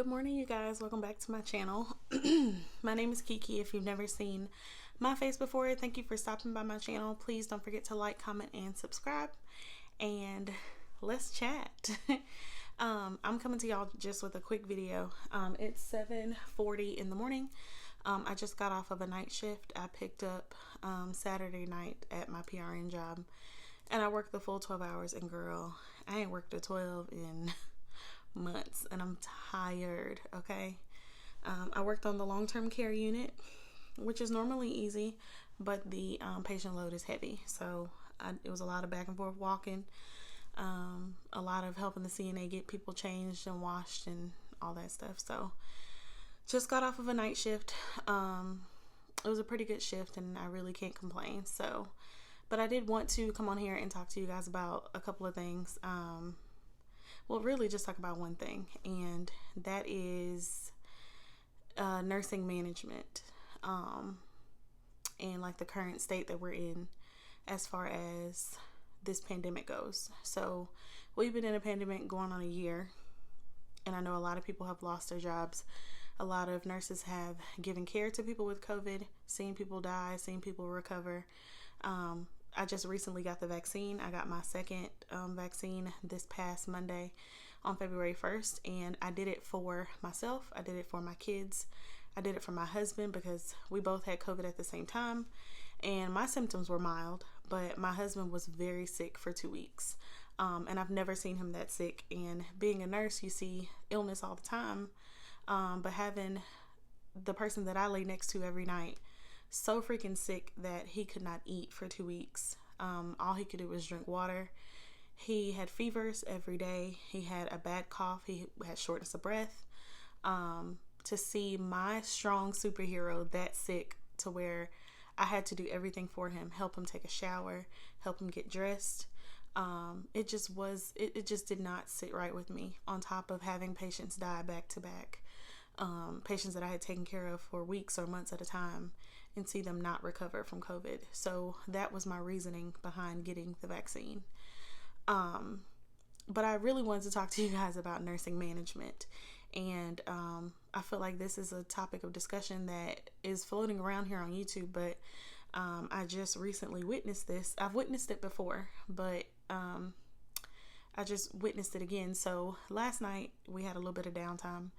Good morning, you guys. Welcome back to my channel. My name is Keke. If you've never seen my face before, thank you for stopping by my channel. Please don't forget to like, comment, and subscribe. And let's chat. I'm coming to y'all just with a quick video. It's 7:40 in the morning. I just got off of a night shift. I picked up Saturday night at my PRN job, and I worked the full 12 hours. And girl, I ain't worked a 12 in months, and I'm tired. Okay. I worked on the long-term care unit, which is normally easy, but the patient load is heavy. So it was a lot of back and forth walking, a lot of helping the CNA get people changed and washed and all that stuff. So just got off of a night shift. It was a pretty good shift, and I really can't complain. So, but I did want to come on here and talk to you guys about a couple of things. Well, really just talk about one thing, and that is nursing management, and like the current state that we're in as far as this pandemic goes. So we've been in a pandemic going on a year, and I know a lot of people have lost their jobs. A lot of nurses have given care to people with COVID, seen people die, seen people recover. I just recently got the vaccine. I got my second vaccine this past Monday on February 1st, and I did it for myself. I did it for my kids. I did it for my husband because we both had COVID at the same time, and my symptoms were mild, but my husband was very sick for 2 weeks, and I've never seen him that sick. And being a nurse, you see illness all the time, but having the person that I lay next to every night so freaking sick that he could not eat for 2 weeks. All he could do was drink water. He had fevers every day. He had a bad cough. He had shortness of breath. To see my strong superhero that sick to where I had to do everything for him, help him take a shower, help him get dressed. It just did not sit right with me, on top of having patients die back to back. Patients that I had taken care of for weeks or months at a time, and see them not recover from COVID. So that was my reasoning behind getting the vaccine. But I really wanted to talk to you guys about nursing management. And I feel like this is a topic of discussion that is floating around here on YouTube, but I just recently witnessed this. I've witnessed it before, but I just witnessed it again. So last night we had a little bit of downtime.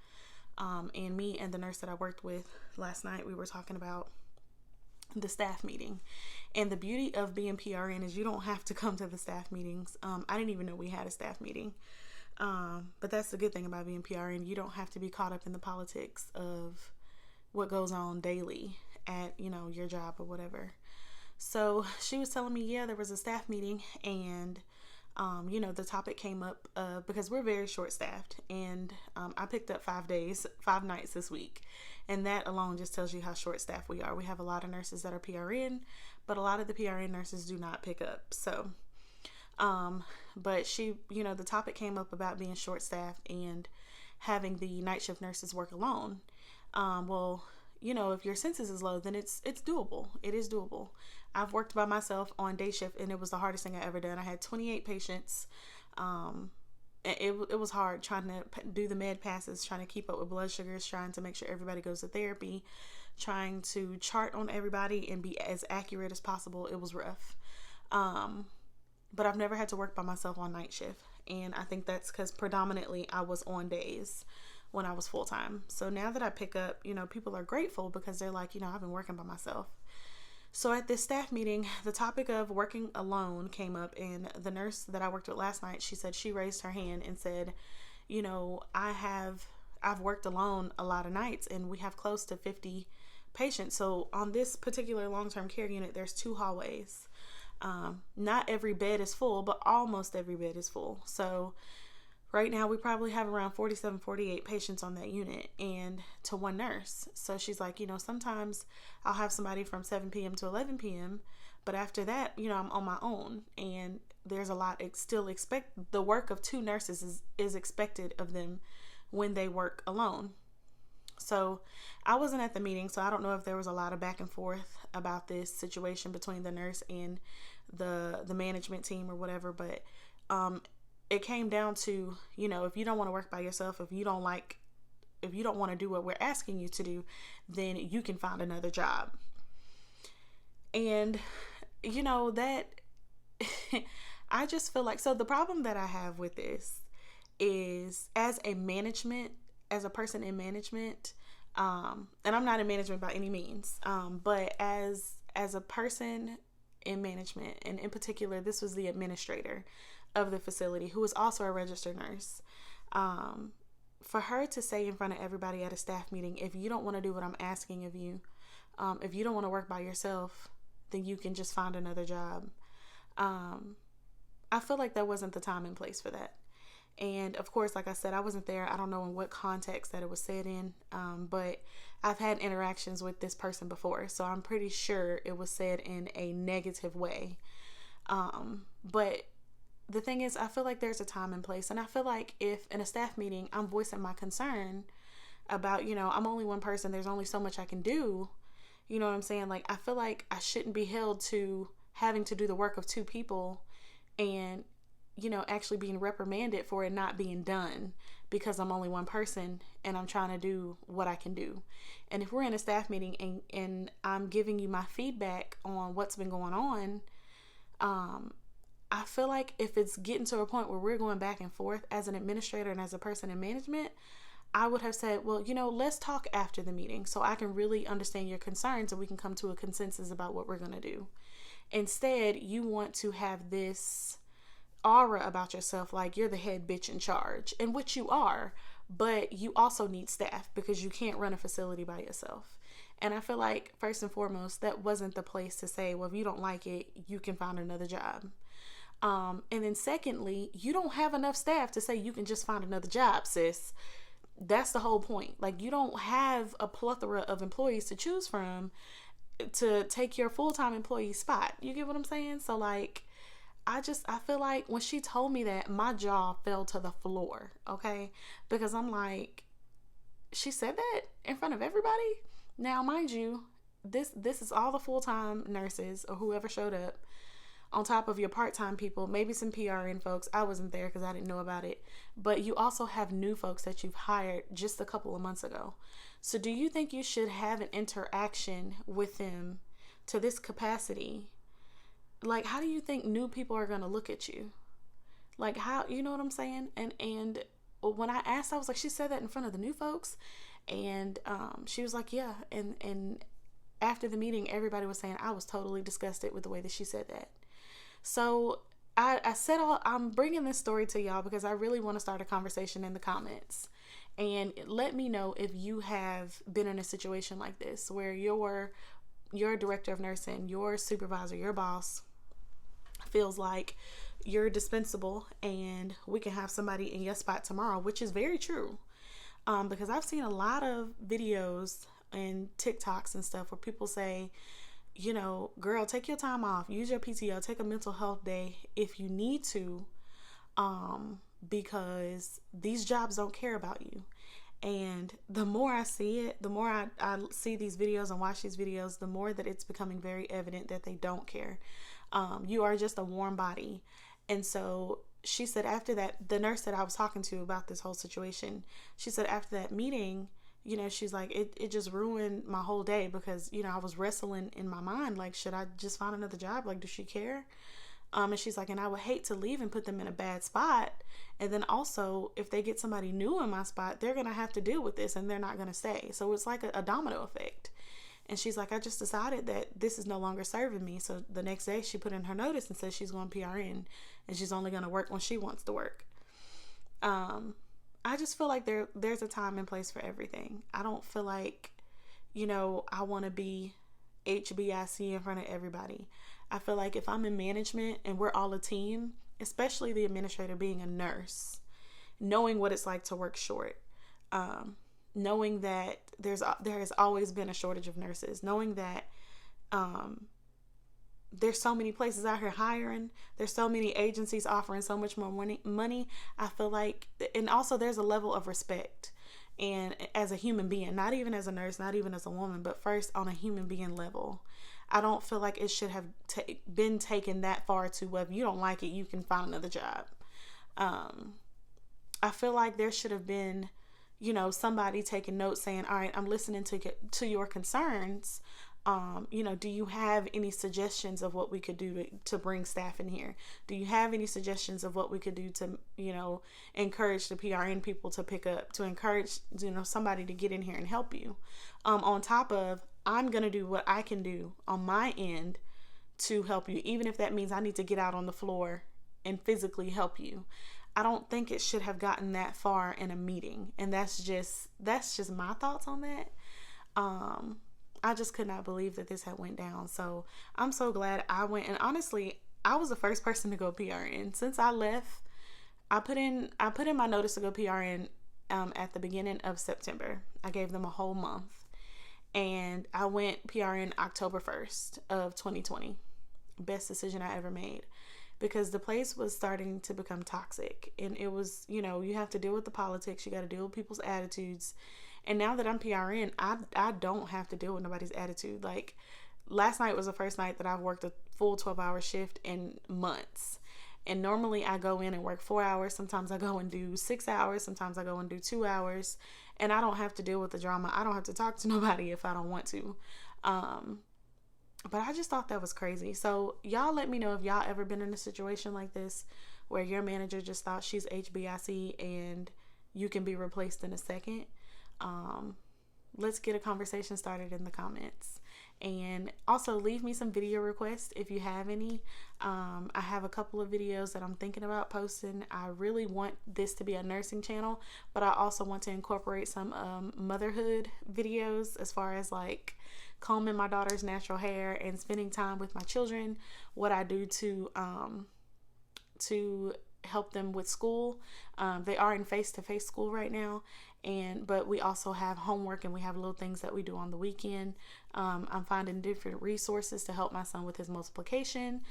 And me and the nurse that I worked with last night, we were talking about the staff meeting. And the beauty of being PRN is you don't have to come to the staff meetings. I didn't even know we had a staff meeting. But that's the good thing about being PRN. You don't have to be caught up in the politics of what goes on daily at, your job or whatever. So she was telling me, yeah, there was a staff meeting, and the topic came up because we're very short staffed, and I picked up 5 nights this week, and that alone just tells you how short staffed we are. We have a lot of nurses that are PRN, but a lot of the PRN nurses do not pick up. So, but she, the topic came up about being short staffed and having the night shift nurses work alone. Well, if your census is low, then it's doable. It is doable. I've worked by myself on day shift, and it was the hardest thing I ever done. I had 28 patients. It was hard trying to do the med passes, trying to keep up with blood sugars, trying to make sure everybody goes to therapy, trying to chart on everybody and be as accurate as possible. It was rough. But I've never had to work by myself on night shift. And I think that's because predominantly I was on days when I was full time. So now that I pick up, people are grateful because they're like, I've been working by myself. So at this staff meeting, the topic of working alone came up, and the nurse that I worked with last night, she said, she raised her hand and said, I've worked alone a lot of nights, and we have close to 50 patients. So on this particular long-term care unit, there's 2 hallways. Not every bed is full, but almost every bed is full. So right now we probably have around 47, 48 patients on that unit, and to one nurse. So she's like, sometimes I'll have somebody from 7 p.m. to 11 p.m. But after that, I'm on my own, and there's a lot the work of 2 nurses is expected of them when they work alone. So I wasn't at the meeting, so I don't know if there was a lot of back and forth about this situation between the nurse and the management team or whatever. But it came down to, if you don't want to work by yourself, if you don't like if you don't want to do what we're asking you to do, then you can find another job. And that I just feel like, so the problem that I have with this is, as a person in management, and I'm not in management by any means, but as a person in management, and in particular, this was the administrator of the facility, who was also a registered nurse. For her to say in front of everybody at a staff meeting, if you don't want to do what I'm asking of you, if you don't want to work by yourself, then you can just find another job. I feel like that wasn't the time and place for that. And of course, like I said, I wasn't there. I don't know in what context that it was said in, but I've had interactions with this person before, so I'm pretty sure it was said in a negative way. But the thing is, I feel like there's a time and place, and I feel like if in a staff meeting I'm voicing my concern about, I'm only one person, there's only so much I can do, you know what I'm saying? Like, I feel like I shouldn't be held to having to do the work of two people and, actually being reprimanded for it not being done because I'm only one person and I'm trying to do what I can do. And if we're in a staff meeting and I'm giving you my feedback on what's been going on, I feel like if it's getting to a point where we're going back and forth as an administrator and as a person in management, I would have said, well, let's talk after the meeting so I can really understand your concerns and we can come to a consensus about what we're going to do. Instead, you want to have this aura about yourself like you're the head bitch in charge, and which you are, but you also need staff because you can't run a facility by yourself. And I feel like, first and foremost, that wasn't the place to say, well, if you don't like it, you can find another job. And then secondly, you don't have enough staff to say you can just find another job, sis. That's the whole point. Like, you don't have a plethora of employees to choose from to take your full-time employee spot. You get what I'm saying? So like, I feel like when she told me that, my jaw fell to the floor, okay? Because I'm like, she said that in front of everybody? Now, mind you, this is all the full-time nurses or whoever showed up, on top of your part-time people, maybe some PRN folks. I wasn't there because I didn't know about it. But you also have new folks that you've hired just a couple of months ago. So do you think you should have an interaction with them to this capacity? Like, how do you think new people are going to look at you? Like, how, you know what I'm saying? And when I asked, I was like, she said that in front of the new folks. And she was like, yeah. And after the meeting, everybody was saying I was totally disgusted with the way that she said that. So I'm bringing this story to y'all because I really want to start a conversation in the comments. And let me know if you have been in a situation like this where your director of nursing, your supervisor, your boss feels like you're dispensable and we can have somebody in your spot tomorrow, which is very true. Because I've seen a lot of videos and TikToks and stuff where people say, girl, take your time off, use your PTO, take a mental health day if you need to, because these jobs don't care about you. And the more I see it, the more I see these videos and watch these videos, the more that it's becoming very evident that they don't care. You are just a warm body. And so she said after that, the nurse that I was talking to about this whole situation, she said after that meeting, she's like, it just ruined my whole day because, I was wrestling in my mind, like, should I just find another job? Like, does she care? And she's like, and I would hate to leave and put them in a bad spot. And then also, if they get somebody new in my spot, they're going to have to deal with this and they're not going to stay. So it's like a domino effect. And she's like, I just decided that this is no longer serving me. So the next day she put in her notice and said she's going PRN and she's only going to work when she wants to work. I just feel like there's a time and place for everything. I don't feel like, I want to be HBIC in front of everybody. I feel like if I'm in management and we're all a team, especially the administrator being a nurse, knowing what it's like to work short, knowing that there has always been a shortage of nurses, knowing that there's so many places out here hiring, there's so many agencies offering so much more money. I feel like, and also there's a level of respect, and as a human being, not even as a nurse, not even as a woman, but first on a human being level, I don't feel like it should have been taken that far to, well, if you don't like it, you can find another job. I feel like there should have been, somebody taking notes saying, all right, I'm listening to your concerns. Do you have any suggestions of what we could do to bring staff in here? Do you have any suggestions of what we could do to, encourage the PRN people to pick up, to encourage, somebody to get in here and help you? On top of, I'm going to do what I can do on my end to help you, even if that means I need to get out on the floor and physically help you. I don't think it should have gotten that far in a meeting. And that's just my thoughts on that. I just could not believe that this had went down. So I'm so glad I went. And honestly, I was the first person to go PRN. Since I left, I put in my notice to go PRN at the beginning of September. I gave them a whole month. And I went PRN October 1st of 2020. Best decision I ever made. Because the place was starting to become toxic. And it was, you have to deal with the politics. You got to deal with people's attitudes. And now that I'm PRN, I don't have to deal with nobody's attitude. Like, last night was the first night that I've worked a full 12-hour shift in months. And normally I go in and work 4 hours. Sometimes I go and do 6 hours. Sometimes I go and do 2 hours. And I don't have to deal with the drama. I don't have to talk to nobody if I don't want to. But I just thought that was crazy. So y'all let me know if y'all ever been in a situation like this where your manager just thought she's HBIC and you can be replaced in a second. Let's get a conversation started in the comments. And also leave me some video requests if you have any. I have a couple of videos that I'm thinking about posting. I really want this to be a nursing channel, but I also want to incorporate some motherhood videos as far as like combing my daughter's natural hair and spending time with my children, what I do to help them with school. They are in face-to-face school right now, but we also have homework and we have little things that we do on the weekend. I'm finding different resources to help my son with his multiplication.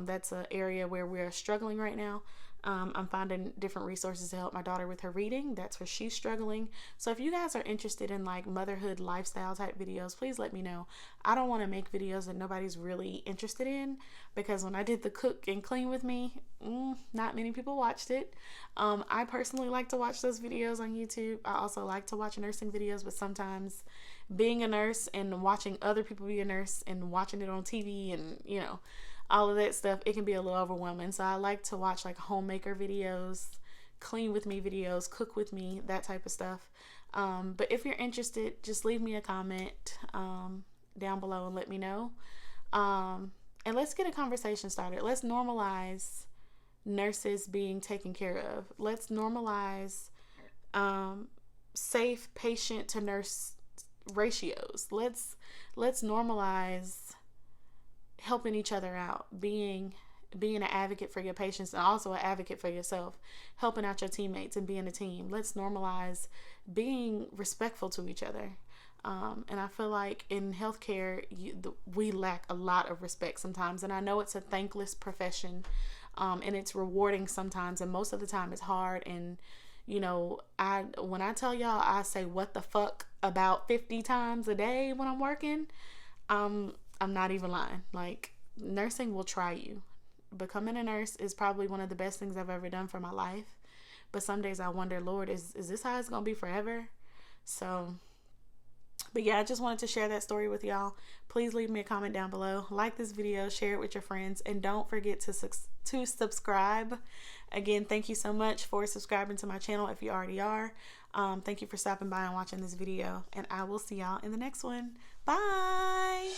That's an area where we're struggling right now. I'm finding different resources to help my daughter with her reading. That's where she's struggling. So if you guys are interested in like motherhood lifestyle type videos, please let me know. I don't want to make videos that nobody's really interested in, because when I did the cook and clean with me, not many people watched it. I personally like to watch those videos on YouTube. I also like to watch nursing videos, but sometimes being a nurse and watching other people be a nurse and watching it on TV and, all of that stuff, it can be a little overwhelming. So I like to watch like homemaker videos, clean with me videos, cook with me, that type of stuff. But if you're interested, just leave me a comment down below and let me know. And let's get a conversation started. Let's normalize nurses being taken care of. Let's normalize safe patient to nurse ratios. Let's normalize helping each other out, being an advocate for your patients and also an advocate for yourself, helping out your teammates and being a team. Let's normalize being respectful to each other. And I feel like in healthcare, we lack a lot of respect sometimes. And I know it's a thankless profession, and it's rewarding sometimes. And most of the time it's hard. And, when I tell y'all, I say what the fuck about 50 times a day when I'm working, I'm not even lying. Like, nursing will try you. Becoming a nurse is probably one of the best things I've ever done for my life. But some days I wonder, Lord, is this how it's going to be forever? So, but yeah, I just wanted to share that story with y'all. Please leave me a comment down below. Like this video, share it with your friends, and don't forget to subscribe. Again, thank you so much for subscribing to my channel if you already are. Thank you for stopping by and watching this video, and I will see y'all in the next one. Bye.